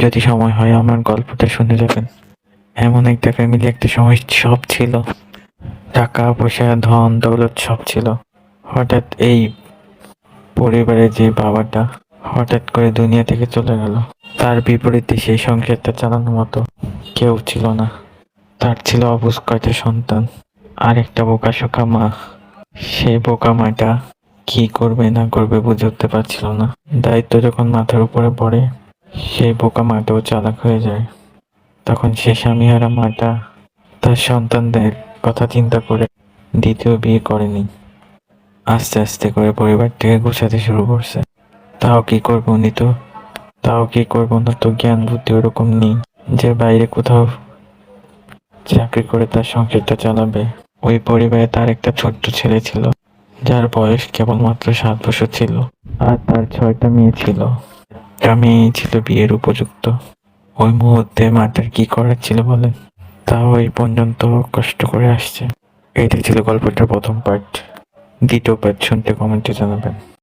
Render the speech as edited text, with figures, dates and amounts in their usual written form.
যদি সময় হয় আমার গল্পটা শুনে যাবেন। এমন একটা ফ্যামিলি, একটা সময় সব ছিল, টাকা পয়সা ধন দৌলত সব ছিল। হঠাৎ এই পরিবারের যে বাবাটা হঠাৎ করে দুনিয়া থেকে চলে গেল। তার বিপরীতে সেই সংসারটা চালানোর মতো কেউ ছিল না। তার ছিল অবুঝ কয়টা সন্তান আর একটা বোকাশোকা মা। সেই বোকা মাটা কি করবে না করবে বুঝে উঠতে পারছিল না। দায়িত্ব যখন মাথার উপরে পড়ে, সেই বোকা মাটাও চালাক হয়ে যায়। তখন সে স্বামীহারা মাটা তার সন্তানদের কথা চিন্তা করে দ্বিতীয় বিয়ে করেনি। আস্তে আস্তে করে পরিবারটাকে গোছাতে শুরু করছে। তাও কি করবো না তো জ্ঞান বুদ্ধি ওরকম নেই যে বাইরে কোথাও চাকরি করে তার সংসারটা চালাবে। ওই পরিবারে তার একটা ছোট্ট ছেলে ছিল, যার বয়স কেবলমাত্র 7 বছর ছিল। আর তার 6টা মেয়ে ছিল। একটা মেয়ে ছিল বিয়ের উপযুক্ত। ওই মুহূর্তে মাটার কি করার ছিল বলেন? তাও এই পর্যন্ত কষ্ট করে আসছে। এটা ছিল গল্পটার প্রথম পার্ট। দ্বিতীয় পার্ট শুনতে কমেন্টে জানাবেন।